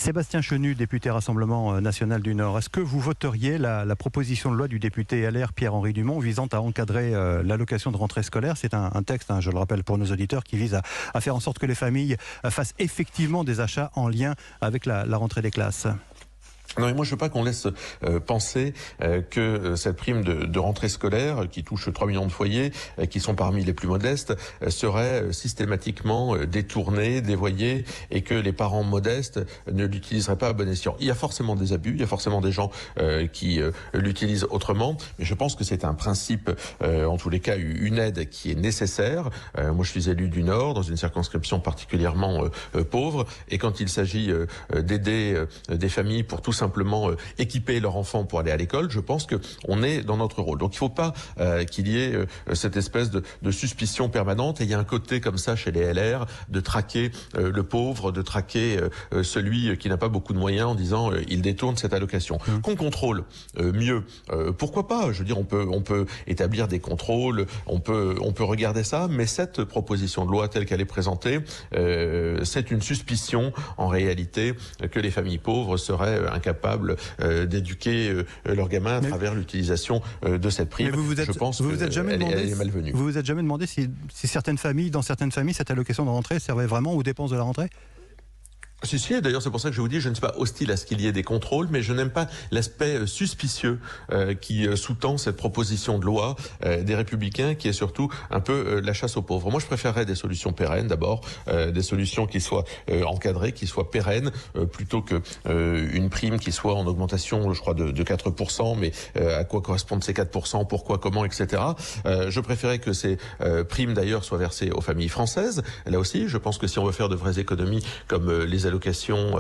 Sébastien Chenu, député Rassemblement national du Nord, est-ce que vous voteriez la proposition de loi du député LR Pierre-Henri Dumont visant à encadrer l'allocation de rentrée scolaire? C'est un texte, je le rappelle pour nos auditeurs, qui vise à faire en sorte que les familles fassent effectivement des achats en lien avec la rentrée des classes. Non, mais moi je veux pas qu'on laisse penser que cette prime de rentrée scolaire qui touche 3 millions de foyers, qui sont parmi les plus modestes, serait systématiquement détournée, dévoyée, et que les parents modestes ne l'utiliseraient pas à bon escient. Il y a forcément des abus, il y a forcément des gens qui l'utilisent autrement, mais je pense que c'est un principe, en tous les cas une aide qui est nécessaire. Moi je suis élu du Nord, dans une circonscription particulièrement pauvre, et quand il s'agit d'aider des familles pour tout simplement équiper leur enfant pour aller à l'école, je pense qu'on est dans notre rôle. Donc il ne faut pas qu'il y ait cette espèce de suspicion permanente, et il y a un côté comme ça chez les LR de traquer le pauvre, de traquer celui qui n'a pas beaucoup de moyens en disant il détourne cette allocation. Qu'on contrôle mieux, pourquoi pas? Je veux dire, on peut établir des contrôles, on peut regarder ça, mais cette proposition de loi telle qu'elle est présentée, c'est une suspicion en réalité que les familles pauvres seraient incapables d'éduquer leurs gamins à travers l'utilisation de cette prime. Je pense qu'elle est malvenue. Vous vous êtes jamais demandé si certaines familles, dans certaines familles, cette allocation de rentrée servait vraiment aux dépenses de la rentrée? Si, d'ailleurs c'est pour ça que je vous dis, je ne suis pas hostile à ce qu'il y ait des contrôles, mais je n'aime pas l'aspect suspicieux qui sous-tend cette proposition de loi des Républicains, qui est surtout un peu la chasse aux pauvres. Moi je préférerais des solutions pérennes d'abord, des solutions qui soient encadrées, qui soient pérennes, plutôt que une prime qui soit en augmentation, je crois, de 4%, mais à quoi correspondent ces 4%, pourquoi, comment, etc. Je préférais que ces primes d'ailleurs soient versées aux familles françaises. Là aussi, je pense que si on veut faire de vraies économies, comme les allocations,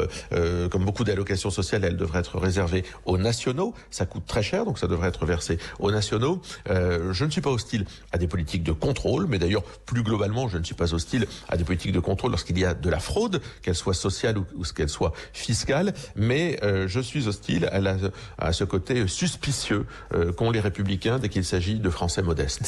comme beaucoup d'allocations sociales, elles devraient être réservées aux nationaux. Ça coûte très cher, donc ça devrait être versé aux nationaux. Je ne suis pas hostile à des politiques de contrôle, mais d'ailleurs, plus globalement, je ne suis pas hostile à des politiques de contrôle lorsqu'il y a de la fraude, qu'elle soit sociale ou qu'elle soit fiscale, mais je suis hostile à ce côté suspicieux qu'ont les Républicains dès qu'il s'agit de Français modestes.